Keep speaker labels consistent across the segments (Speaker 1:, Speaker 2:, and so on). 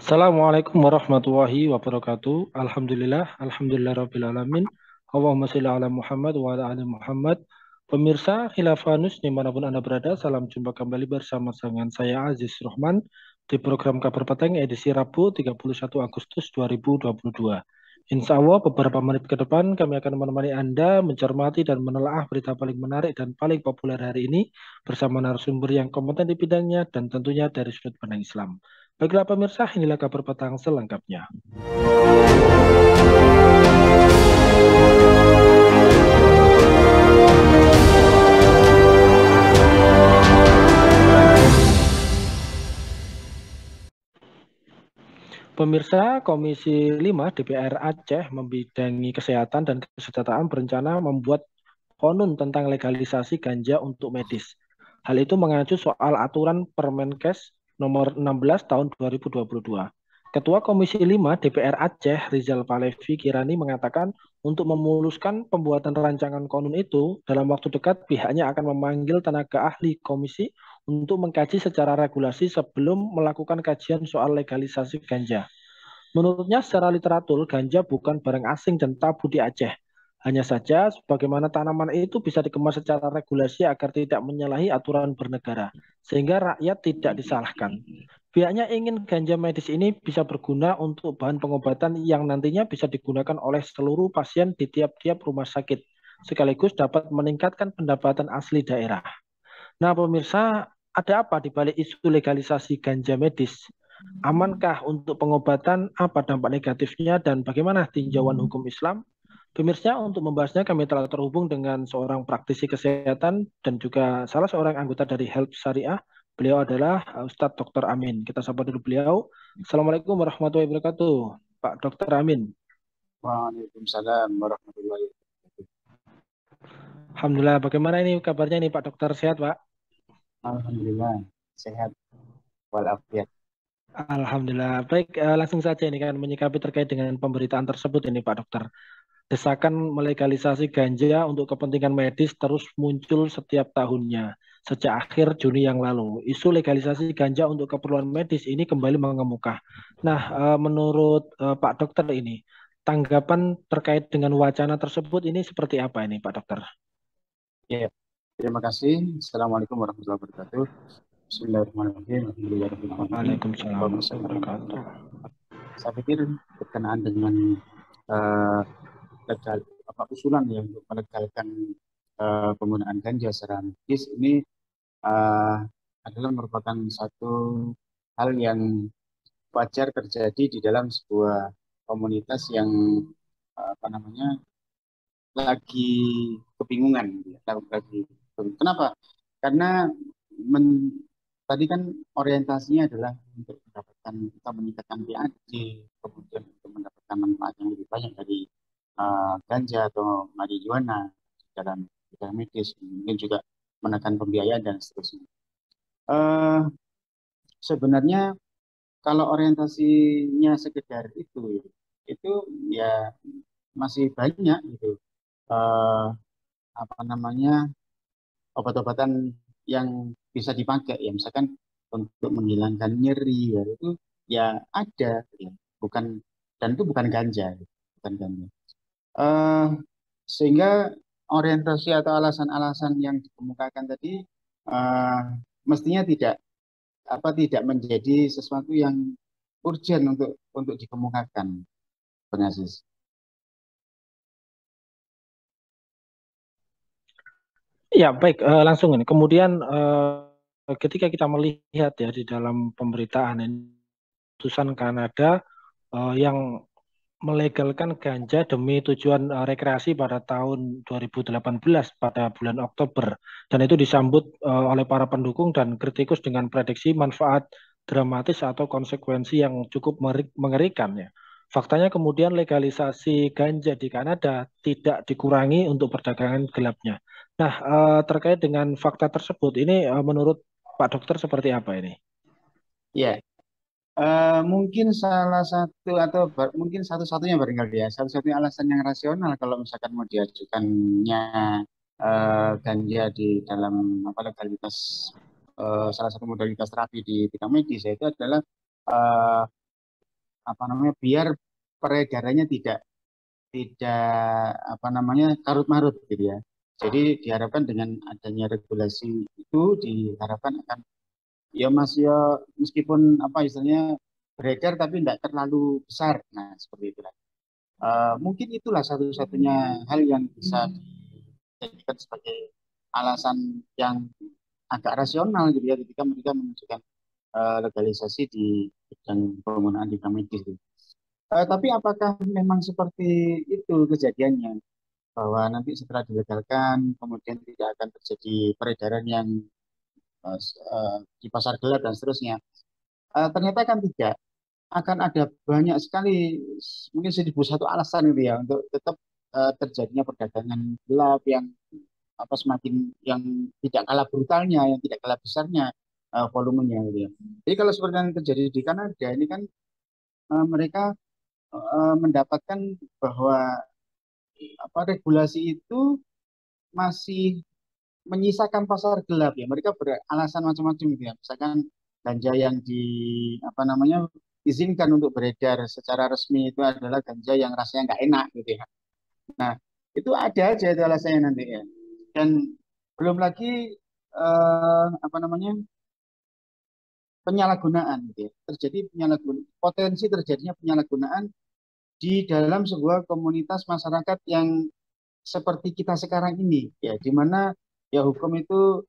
Speaker 1: Assalamualaikum warahmatullahi wabarakatuh. Alhamdulillah rabbil alamin. Allahumma sholli ala Muhammad wa ala ali Muhammad. Pemirsa Khilafanus dimanapun Anda berada, salam jumpa kembali bersama dengan saya Aziz Rahman di program Kabar Petang edisi Rabu 31 Agustus 2022. Insya Allah beberapa menit ke depan kami akan menemani Anda mencermati dan menelaah berita paling menarik dan paling populer hari ini bersama narasumber yang kompeten di bidangnya dan tentunya dari sudut pandang Islam. Baiklah pemirsa, inilah kabar petang selengkapnya. Pemirsa, Komisi 5 DPR Aceh membidangi kesehatan dan kesejahteraan berencana membuat konun tentang legalisasi ganja untuk medis. Hal itu mengacu soal aturan Permenkes nomor 16 tahun 2022. Ketua Komisi 5 DPR Aceh Rizal Palevi Kirani mengatakan untuk memuluskan pembuatan rancangan konun itu, dalam waktu dekat pihaknya akan memanggil tenaga ahli komisi untuk mengkaji secara regulasi sebelum melakukan kajian soal legalisasi ganja. Menurutnya secara literatur, ganja bukan barang asing dan tabu di Aceh. Hanya saja, bagaimana tanaman itu bisa dikemas secara regulasi agar tidak menyalahi aturan bernegara, sehingga rakyat tidak disalahkan. Pihaknya ingin ganja medis ini bisa berguna untuk bahan pengobatan yang nantinya bisa digunakan oleh seluruh pasien di tiap-tiap rumah sakit, sekaligus dapat meningkatkan pendapatan asli daerah. Nah, pemirsa, ada apa di balik isu legalisasi ganja medis? Amankah untuk pengobatan? Apa dampak negatifnya dan bagaimana tinjauan hukum Islam? Pemirsa, untuk membahasnya kami telah terhubung dengan seorang praktisi kesehatan dan juga salah seorang anggota dari Help Syariah. Beliau adalah Ustadz Dr. Amin. Kita sapa dulu beliau. Assalamualaikum warahmatullahi wabarakatuh, Pak Dr. Amin.
Speaker 2: Waalaikumsalam warahmatullahi wabarakatuh.
Speaker 1: Alhamdulillah, bagaimana ini kabarnya nih Pak Dokter? Sehat, Pak?
Speaker 2: Alhamdulillah sehat walafiat.
Speaker 1: Alhamdulillah. Baik, langsung saja ini kan menyikapi terkait dengan pemberitaan tersebut ini Pak Dokter. Desakan melegalisasi ganja untuk kepentingan medis terus muncul setiap tahunnya. Sejak akhir Juni yang lalu, isu legalisasi ganja untuk keperluan medis ini kembali mengemuka. Nah, menurut Pak Dokter ini, tanggapan terkait dengan wacana tersebut ini seperti apa ini Pak Dokter?
Speaker 2: Ya, terima kasih. Assalamualaikum warahmatullahi wabarakatuh. Bismillahirrahmanirrahim. Alhamdulillahirrahmanirrahim.
Speaker 1: Waalaikumsalam warahmatullahi wabarakatuh.
Speaker 2: Saya pikir berkenaan dengan uh, legal, usulan yang untuk melegalkan penggunaan ganja secara medis ini uh, adalah merupakan satu hal yang wajar terjadi di dalam sebuah komunitas yang apa namanya lagi kebingungan gitu ya. Kenapa? Karena men- tadi kan orientasinya adalah untuk mendapatkan kita meningkatkan PAD, kemudian untuk mendapatkan manfaat yang lebih banyak dari ganja atau marijuana dalam bidang medis, mungkin juga menekan pembiayaan dan seterusnya. Eh, Sebenarnya kalau orientasinya sekedar itu ya masih banyak gitu. Eh, Apa namanya obat-obatan yang bisa dipakai ya misalkan untuk menghilangkan nyeri ya itu ya ada ya. Bukan, dan itu bukan ganja ya. Bukan ganja. Eh, Sehingga orientasi atau alasan-alasan yang dikemukakan tadi eh, mestinya tidak menjadi sesuatu yang urgent untuk dikemukakan, Bang Aziz.
Speaker 1: Ya, baik, langsung ini. Kemudian ketika kita melihat ya di dalam pemberitaan ini, putusan Kanada yang melegalkan ganja demi tujuan rekreasi pada tahun 2018 pada bulan Oktober. Dan itu disambut oleh para pendukung dan kritikus dengan prediksi manfaat dramatis atau konsekuensi yang cukup mengerikan ya. Faktanya kemudian legalisasi ganja di Kanada tidak dikurangi untuk perdagangan gelapnya. Nah, terkait dengan fakta tersebut, ini menurut Pak Dokter seperti apa ini?
Speaker 2: Ya, mungkin salah satu atau mungkin satu-satunya barangkali ya, satu-satunya alasan yang rasional kalau misalkan mau diajukannya ganja di dalam apa legalitas salah satu modalitas terapi di bidang medis yaitu adalah apa namanya, biar peredarannya tidak tidak apa namanya, karut marut gitu ya. Jadi diharapkan dengan adanya regulasi itu diharapkan akan, ya Mas, ya meskipun apa istilahnya beredar tapi tidak terlalu besar. Nah, seperti itu. Mungkin itulah satu-satunya hal yang bisa dijadikan sebagai alasan yang agak rasional gitu ya ketika mereka menunjukkan legalisasi di bidang penggunaan di medis gitu. Tapi apakah memang seperti itu kejadiannya, bahwa nanti setelah dilegalkan kemudian tidak akan terjadi peredaran yang di pasar gelap dan seterusnya? Ternyata kan tidak. Akan ada banyak sekali, mungkin 1.001 alasan gitu ya untuk tetap terjadinya perdagangan gelap yang apa semakin yang tidak kalah brutalnya, yang tidak kalah besarnya volumenya gitu ya. Jadi kalau seperti yang terjadi di Kanada ini kan mereka mendapatkan bahwa apa regulasi itu masih menyisakan pasar gelap ya. Mereka beralasan macam-macam gitu ya. Misalkan ganja yang di apa namanya izinkan untuk beredar secara resmi itu adalah ganja yang rasanya nggak enak gitu ya. Nah, itu ada aja itu alasannya nanti ya. Dan belum lagi apa namanya penyalahgunaan gitu ya. Terjadi penyalahgunaan, potensi terjadinya penyalahgunaan di dalam sebuah komunitas masyarakat yang seperti kita sekarang ini ya, di mana ya hukum itu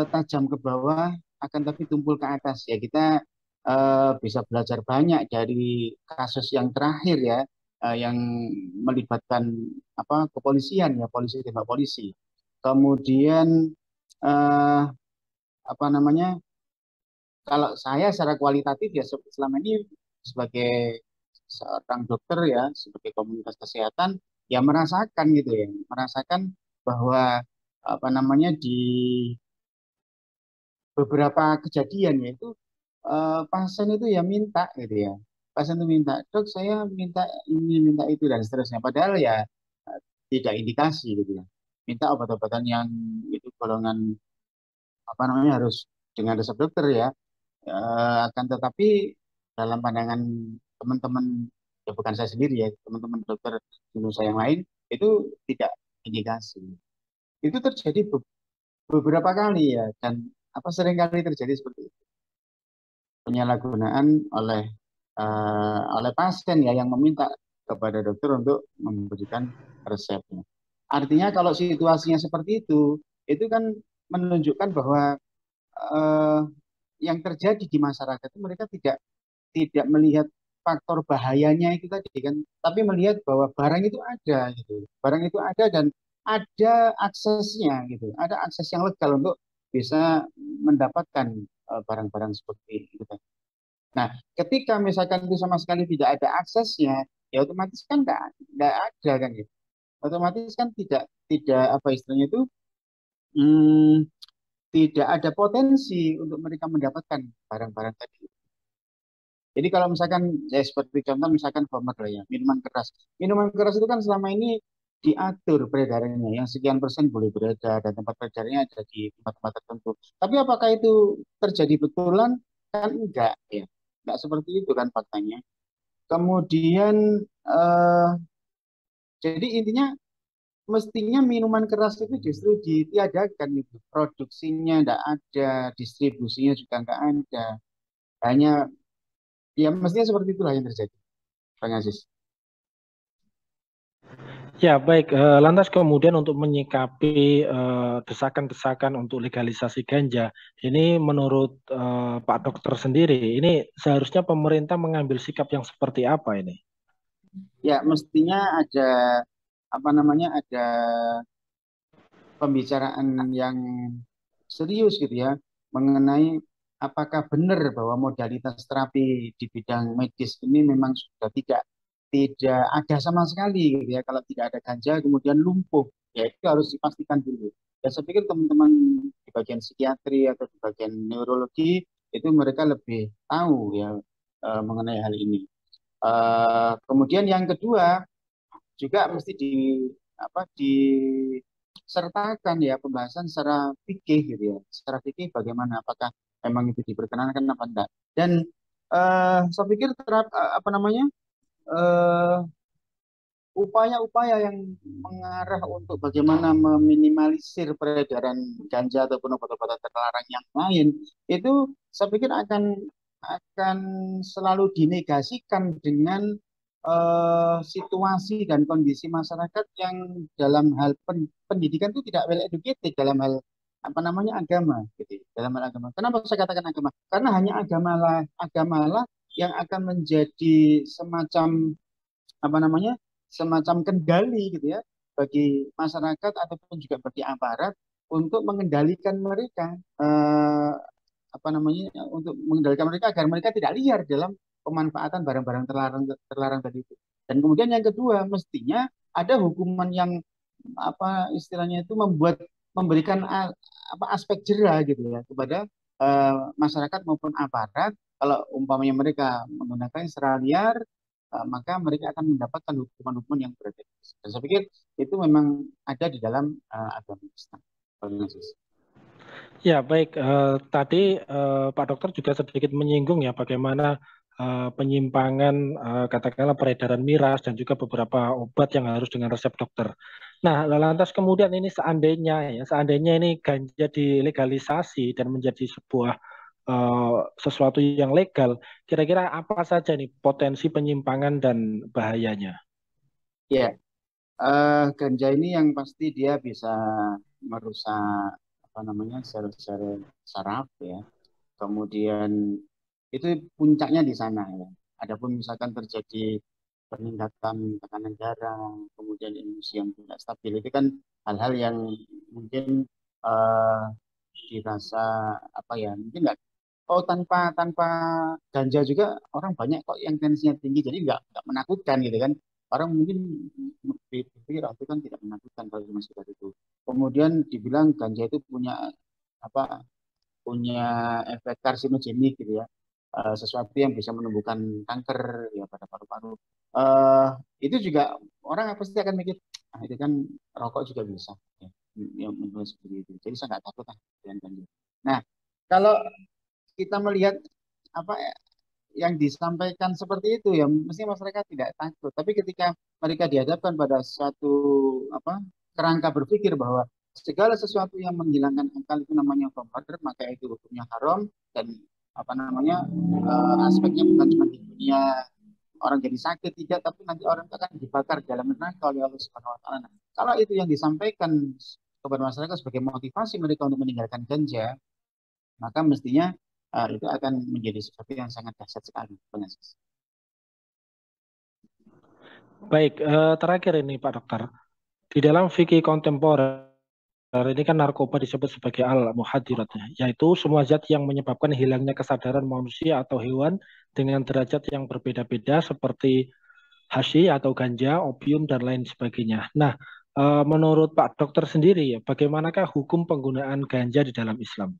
Speaker 2: tajam ke bawah akan tapi tumpul ke atas ya. Kita bisa belajar banyak dari kasus yang terakhir ya, yang melibatkan apa kepolisian ya, polisi tembak polisi, kemudian eh, apa namanya, kalau saya secara kualitatif ya selama ini sebagai seorang dokter ya, sebagai komunitas kesehatan ya merasakan gitu ya, merasakan bahwa apa namanya di beberapa kejadian yaitu pasien itu ya minta gitu ya. Pasien itu minta, dok saya minta ini, minta itu dan seterusnya. Padahal ya tidak indikasi gitu ya. Minta obat-obatan yang itu golongan apa namanya harus dengan resep dokter ya. Akan tetapi dalam pandangan teman-teman, ya bukan saya sendiri ya, teman-teman dokter di Indonesia yang lain itu tidak indikasi. Itu terjadi beberapa kali ya, dan apa sering kali terjadi seperti itu. Penyalahgunaan oleh pasien ya yang meminta kepada dokter untuk memberikan resepnya. Artinya kalau situasinya seperti itu kan menunjukkan bahwa eh, yang terjadi di masyarakat itu mereka tidak tidak melihat faktor bahayanya itu tadi kan, tapi melihat bahwa barang itu ada gitu, barang itu ada dan ada aksesnya gitu, ada akses yang legal untuk bisa mendapatkan barang-barang seperti itu kan. Nah, ketika misalkan itu sama sekali tidak ada aksesnya, ya otomatis kan nggak ada kan gitu. Otomatis kan tidak apa istilahnya itu, hmm, tidak ada potensi untuk mereka mendapatkan barang-barang tadi. Jadi kalau misalkan ya seperti contoh misalkan homer lah ya, minuman keras. Minuman keras itu kan selama ini diatur peredarannya, yang sekian persen boleh beredar dan tempat peredarannya ada di tempat-tempat tertentu. Tapi apakah itu terjadi betulan? Kan enggak ya. Enggak seperti itu kan faktanya. Kemudian eh, jadi intinya mestinya minuman keras itu justru ditiadakan gitu. Produksinya enggak ada, distribusinya juga enggak ada. Hanya ya mestinya seperti itulah yang terjadi. Bang Aziz.
Speaker 1: Ya, baik. Lantas kemudian untuk menyikapi desakan-desakan untuk legalisasi ganja, ini menurut Pak Dokter sendiri, ini seharusnya pemerintah mengambil sikap yang seperti apa ini?
Speaker 2: Ya, mestinya ada apa namanya, ada pembicaraan yang serius gitu ya mengenai apakah benar bahwa modalitas terapi di bidang medis ini memang sudah tidak ada sama sekali gitu ya. Kalau tidak ada ganja kemudian lumpuh, ya itu harus dipastikan dulu. Ya saya pikir teman-teman di bagian psikiatri atau di bagian neurologi itu mereka lebih tahu ya mengenai hal ini. Kemudian yang kedua juga mesti apa disertakan ya pembahasan secara fikih gitu ya. Secara fikih bagaimana, apakah memang itu diperkenankan apa enggak. Dan Saya pikir apa namanya eh, upaya-upaya yang mengarah untuk bagaimana meminimalisir peredaran ganja ataupun obat-obatan terlarang yang lain itu saya pikir akan selalu dinegasikan dengan situasi dan kondisi masyarakat yang dalam hal pendidikan itu tidak well educated dalam hal apa namanya agama gitu dalam hal agama. Kenapa saya katakan agama? Karena hanya agamalah yang akan menjadi semacam apa namanya semacam kendali gitu ya bagi masyarakat ataupun juga bagi aparat untuk mengendalikan mereka apa namanya untuk mengendalikan mereka agar mereka tidak liar dalam pemanfaatan barang-barang terlarang terlarang tadi itu. Dan kemudian yang kedua mestinya ada hukuman yang apa istilahnya itu memberikan apa aspek jera gitu ya kepada masyarakat maupun aparat kalau umpamanya mereka menggunakan secara liar maka mereka akan mendapatkan hukuman-hukuman yang berat. Dan saya pikir itu memang ada di dalam agama Islam.
Speaker 1: Ya, baik. Tadi Pak Dokter juga sedikit menyinggung ya bagaimana penyimpangan katakanlah peredaran miras dan juga beberapa obat yang harus dengan resep dokter. Nah, lantas kemudian ini seandainya ini ganja dilegalisasi dan menjadi sebuah sesuatu yang legal, kira-kira apa saja nih potensi penyimpangan dan bahayanya?
Speaker 2: Ya, ganja ini yang pasti dia bisa merusak apa namanya sel-sel saraf ya. Kemudian itu puncaknya di sana ya. Adapun misalkan terjadi peningkatan tekanan darah, kemudian emosi yang tidak stabil itu kan hal-hal yang mungkin eh, dirasa apa ya mungkin nggak oh tanpa tanpa ganja juga orang banyak kok yang tensinya tinggi jadi nggak menakutkan gitu kan orang mungkin berpikir oh, itu kan tidak menakutkan kalau cuma sekedar itu kemudian dibilang ganja itu punya apa punya efek karsinogenik gitu ya. Sesuatu yang bisa menumbuhkan kanker ya pada paru-paru. Eh, itu juga orang pasti akan mikir, ah, itu kan rokok juga bisa. Ya, yang menurut seperti itu. Jadi saya nggak takut lah dengan ganja. Nah, kalau kita melihat apa yang disampaikan seperti itu ya, mesti masyarakat tidak takut. Tapi ketika mereka dihadapkan pada suatu apa kerangka berpikir bahwa segala sesuatu yang menghilangkan akal itu namanya khamr, maka itu hukumnya haram dan apa namanya aspeknya bukan cuma di dunia orang jadi sakit tidak, tapi nanti orang akan dibakar dalam neraka oleh Allah Subhanahu Wa Taala. Nah, kalau itu yang disampaikan kepada masyarakat sebagai motivasi mereka untuk meninggalkan ganja, maka mestinya itu akan menjadi sesuatu yang sangat dahsyat sekali.
Speaker 1: Baik, terakhir ini Pak Dokter. Di dalam fikih kontemporer ini kan narkoba disebut sebagai al-muhadirat, yaitu semua zat yang menyebabkan hilangnya kesadaran manusia atau hewan dengan derajat yang berbeda-beda seperti hashi atau ganja, opium dan lain sebagainya. Nah, menurut Pak Dokter sendiri ya, bagaimanakah hukum penggunaan ganja di dalam Islam?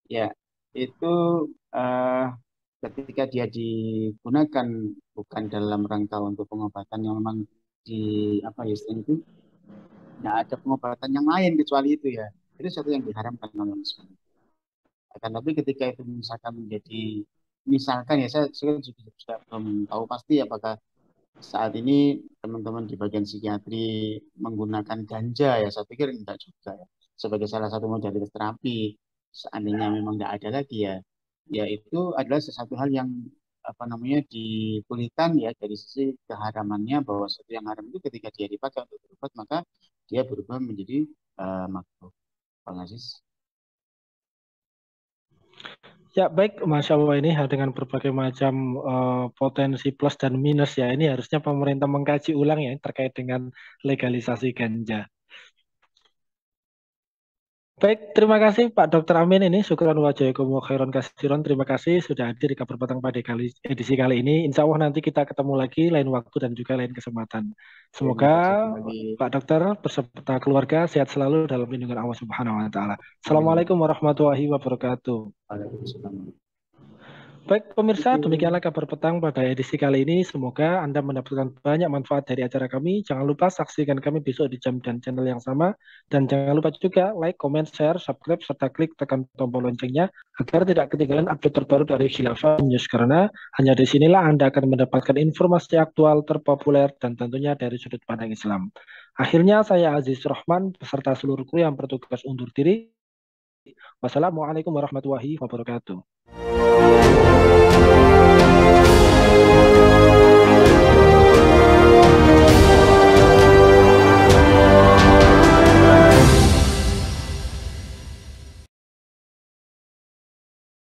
Speaker 2: Ya, itu eh, ketika dia digunakan bukan dalam rangka untuk pengobatan yang memang di apa ya istilahnya itu tidak ada pengobatan yang lain kecuali itu ya. Itu sesuatu yang diharamkan oleh Islam. Akan tapi ketika itu misalkan menjadi misalkan ya saya juga belum tahu pasti apakah saat ini teman-teman di bagian psikiatri menggunakan ganja ya saya pikir enggak juga ya sebagai salah satu modalitas terapi seandainya memang enggak ada lagi ya ya itu adalah sesuatu hal yang apa namanya dipulihkan ya dari sisi keharamannya bahwa sesuatu yang haram itu ketika dia dipakai untuk berobat maka dia berubah menjadi makruh. Bang Aziz.
Speaker 1: Ya, baik, Masya Allah ini dengan berbagai macam potensi plus dan minus ya. Ini harusnya pemerintah mengkaji ulang ya terkait dengan legalisasi ganja. Baik, terima kasih Pak Dr. Amin ini. Syukran wa jazakumullahu khairan kasiron. Terima kasih sudah hadir di Kabar Petang pada edisi kali ini. Insya Allah nanti kita ketemu lagi lain waktu dan juga lain kesempatan. Semoga Pak Dokter beserta keluarga sehat selalu dalam lindungan Allah Subhanahu wa taala. Assalamualaikum warahmatullahi wabarakatuh.
Speaker 2: Waalaikumsalam.
Speaker 1: Baik pemirsa,
Speaker 2: Oke.
Speaker 1: demikianlah kabar petang pada edisi kali ini. Semoga Anda mendapatkan banyak manfaat dari acara kami. Jangan lupa saksikan kami besok di jam dan channel yang sama. Dan jangan lupa juga like, comment, share, subscribe, serta klik tekan tombol loncengnya agar tidak ketinggalan update terbaru dari Khilafah News. Karena hanya di sinilah Anda akan mendapatkan informasi aktual, terpopuler, dan tentunya dari sudut pandang Islam. Akhirnya saya Aziz Rahman beserta seluruh kru yang bertugas undur diri. Wassalamualaikum warahmatullahi wabarakatuh.